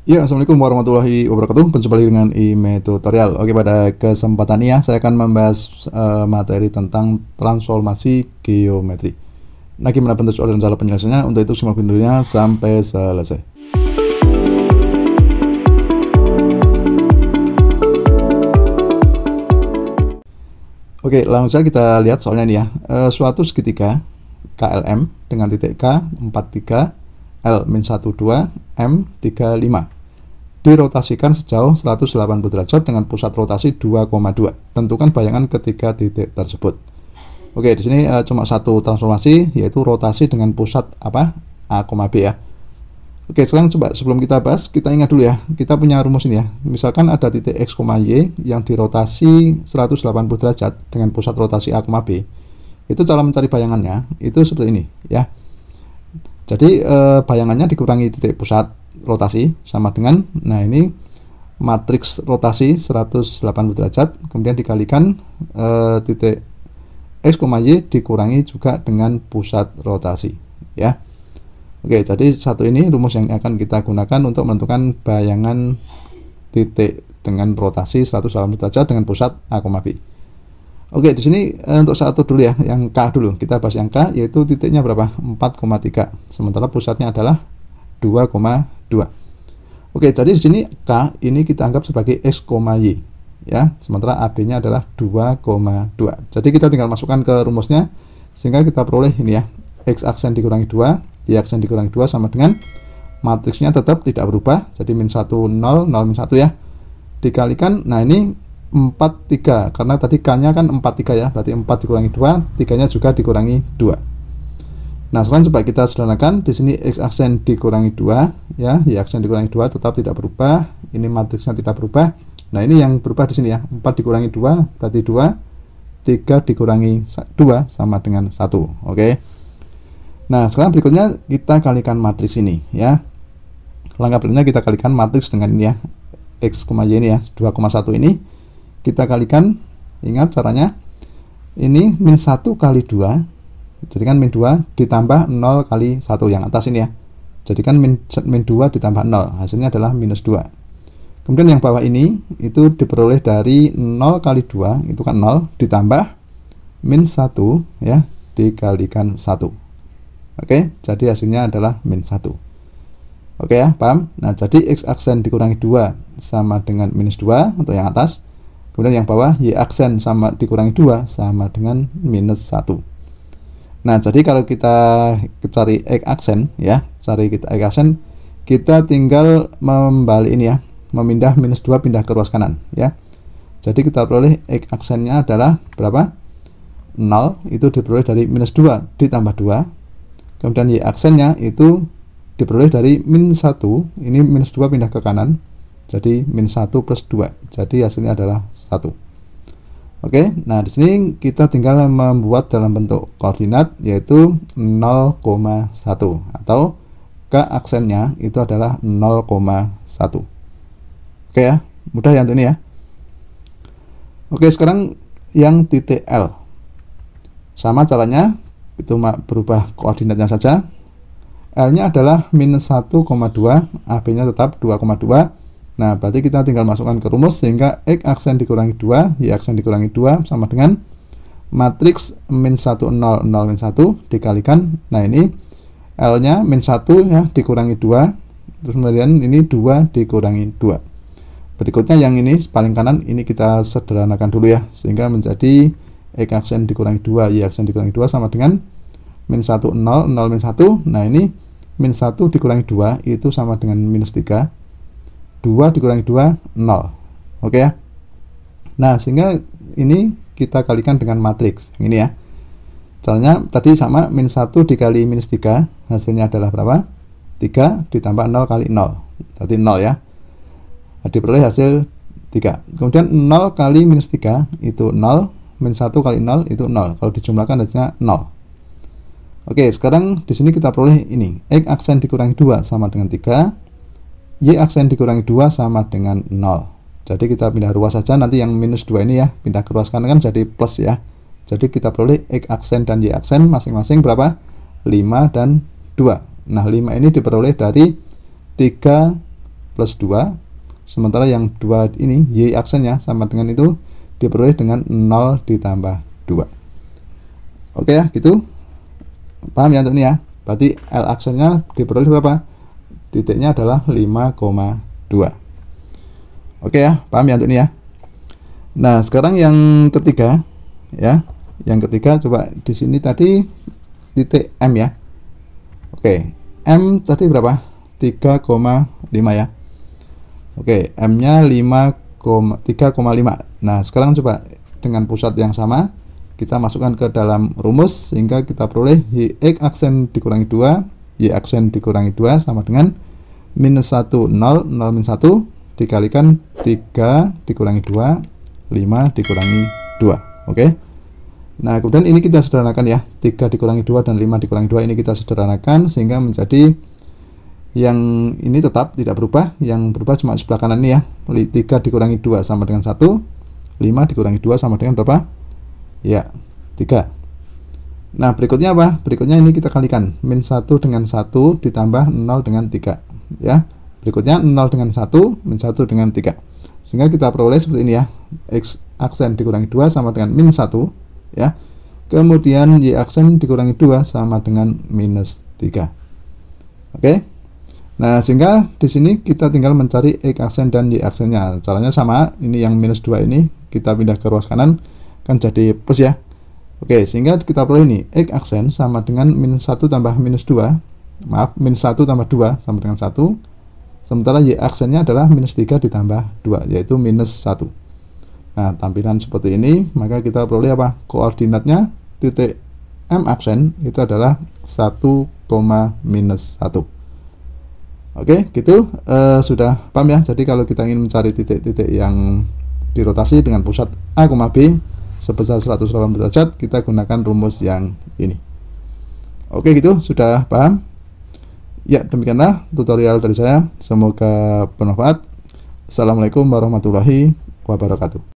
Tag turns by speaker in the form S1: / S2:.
S1: Ya, Assalamualaikum warahmatullahi wabarakatuh. Berjumpa lagi dengan IME Tutorial. Oke, pada kesempatan ini ya, saya akan membahas materi tentang transformasi geometri. Nah, gimana bentuk soal dan cara penyelesaiannya? Untuk itu simak videonya sampai selesai. Oke, langsung saja kita lihat soalnya ini ya. Suatu segitiga KLM dengan titik K 43, L min 12, M 35. Dirotasikan sejauh 180 derajat dengan pusat rotasi 2,2. Tentukan bayangan ketiga titik tersebut. Oke, di sini cuma satu transformasi, yaitu rotasi dengan pusat A, B ya. Oke, sekarang coba sebelum kita bahas, kita ingat dulu ya. Kita punya rumus ini ya. Misalkan ada titik X, Y yang dirotasi 180 derajat dengan pusat rotasi A, B. Itu cara mencari bayangannya itu seperti ini ya. Jadi bayangannya dikurangi titik pusat rotasi sama dengan, nah ini matriks rotasi 180 derajat kemudian dikalikan titik X, Y dikurangi juga dengan pusat rotasi ya. Oke, jadi satu ini rumus yang akan kita gunakan untuk menentukan bayangan titik dengan rotasi 180 derajat dengan pusat A, B. Oke, di sini untuk satu dulu ya, yang K dulu. Kita bahas yang K, yaitu titiknya berapa? 4,3. Sementara pusatnya adalah 2,2. Oke, jadi di sini K ini kita anggap sebagai X, Y ya. Sementara AB-nya adalah 2,2. Jadi kita tinggal masukkan ke rumusnya sehingga kita peroleh ini ya. X aksen dikurangi 2, Y aksen dikurangi 2 sama dengan matriksnya tetap tidak berubah. Jadi min 1 0, 0 min 1 ya. Dikalikan, nah ini 43 karena tadi K-nya kan 43 ya. Berarti 4 dikurangi 2, 3-nya juga dikurangi 2. Nah, sekarang coba kita sederhanakan. Di sini X aksen dikurangi 2 ya, Y aksen dikurangi 2 tetap tidak berubah. Ini matriksnya tidak berubah. Nah, ini yang berubah di sini ya. 4 dikurangi 2 berarti 2. 3 dikurangi 2 sama dengan 1. Oke. Nah, sekarang berikutnya kita kalikan matriks ini ya. Langkah berikutnya kita kalikan matriks dengan ini ya. X, Y ini ya, 2,1 ini kita kalikan. Ingat caranya. Ini min 1 kali 2. Jadi kan min 2 ditambah 0 kali 1 yang atas ini ya. Jadi kan min 2 ditambah 0, hasilnya adalah minus 2. Kemudian yang bawah ini itu diperoleh dari 0 kali 2, itu kan 0, ditambah min 1 ya, dikalikan 1. Oke, jadi hasilnya adalah min 1. Oke ya, paham? Nah, jadi X aksen dikurangi 2 sama dengan minus 2 untuk yang atas. Kemudian yang bawah Y aksen sama dikurangi 2 sama dengan minus 1. Nah, jadi kalau kita cari X aksen ya, cari kita X aksen, kita tinggal membalik ini ya, memindah minus 2 pindah ke ruas kanan ya. Jadi kita peroleh X aksennya adalah berapa? 0, itu diperoleh dari minus 2 ditambah 2. Kemudian Y aksennya itu diperoleh dari min 1, ini minus 2 pindah ke kanan. Jadi min 1 plus 2. Jadi hasilnya adalah 1. Oke, nah di sini kita tinggal membuat dalam bentuk koordinat yaitu 0,1 atau K aksennya itu adalah 0,1. Oke ya, mudah ya untuk ini ya. Oke, sekarang yang titik L. Sama caranya, itu berubah koordinatnya saja. L-nya adalah minus 1,2, AB-nya tetap 2,2. Nah, berarti kita tinggal masukkan ke rumus sehingga X aksen dikurangi 2, Y aksen dikurangi 2 sama dengan matriks min 1 0 0 min 1 dikalikan. Nah, ini L-nya min 1 ya dikurangi 2. Terus kemudian ini 2 dikurangi 2. Berikutnya yang ini paling kanan ini kita sederhanakan dulu ya sehingga menjadi X aksen dikurangi 2, Y aksen dikurangi 2 sama dengan min 1 0 0 min 1. Nah, ini min 1 dikurangi 2 itu sama dengan minus 3. 2 dikurangi 2, 0. Oke ya. Nah, sehingga ini kita kalikan dengan matriks yang ini ya. Caranya tadi sama min 1 dikali minus 3, hasilnya adalah berapa? 3 ditambah 0 kali 0. Berarti 0 ya. Diperoleh hasil 3. Kemudian 0 kali minus 3 itu 0, min 1 kali 0 itu 0. Kalau dijumlahkan hasilnya 0. Oke, sekarang di sini kita peroleh ini. X aksen dikurangi 2 sama dengan 3. Y aksen dikurangi 2 sama dengan 0. Jadi kita pindah ruas saja, nanti yang minus 2 ini ya, pindah ke ruas kanan kan jadi plus ya. Jadi kita peroleh X aksen dan Y aksen masing-masing berapa? 5 dan 2. Nah, 5 ini diperoleh dari 3 plus 2, sementara yang 2 ini Y aksennya sama dengan itu diperoleh dengan 0 ditambah 2. Oke ya, gitu. Paham ya untuk ini ya? Berarti L aksennya diperoleh berapa? Titiknya adalah 5,2. Oke ya, paham ya untuk ini ya? Nah, sekarang yang ketiga ya. Yang ketiga coba di sini tadi titik M ya. Oke, M tadi berapa? 3,5 ya. Oke, M-nya 3,5. Nah, sekarang coba dengan pusat yang sama kita masukkan ke dalam rumus sehingga kita peroleh Y aksen dikurangi 2, Y aksen dikurangi 2 sama dengan minus 1, 0, 0 minus 1 dikalikan 3 dikurangi 2, 5 dikurangi 2. Oke. Nah, kemudian ini kita sederhanakan ya. 3 dikurangi 2 dan 5 dikurangi 2 ini kita sederhanakan sehingga menjadi yang ini tetap tidak berubah, yang berubah cuma sebelah kanan ini ya. 3 dikurangi 2 sama dengan 1, 5 dikurangi 2 sama dengan berapa? Ya, 3. Nah, berikutnya apa? Berikutnya ini kita kalikan. Min 1 dengan 1 ditambah 0 dengan 3 ya. Berikutnya 0 dengan 1, min 1 dengan 3. Sehingga kita peroleh seperti ini ya. X aksen dikurangi 2 sama dengan min 1 ya. Kemudian Y aksen dikurangi 2 sama dengan minus 3. Oke. Nah, sehingga di sini kita tinggal mencari X aksen dan Y aksennya. Caranya sama. Ini yang minus 2 ini kita pindah ke ruas kanan kan jadi plus ya. Oke, sehingga kita peroleh ini X aksen sama dengan minus 1 tambah minus 2. Maaf, minus 1 tambah 2 sama dengan 1. Sementara Y aksennya adalah minus 3 ditambah 2, yaitu minus 1. Nah, tampilan seperti ini, maka kita peroleh apa? Koordinatnya titik M aksen itu adalah 1, minus 1. Oke, gitu. Sudah paham ya? Jadi kalau kita ingin mencari titik-titik yang dirotasi dengan pusat A, B sebesar 180 derajat, kita gunakan rumus yang ini. Oke, gitu. Sudah paham? Ya, demikianlah tutorial dari saya. Semoga bermanfaat. Assalamualaikum warahmatullahi wabarakatuh.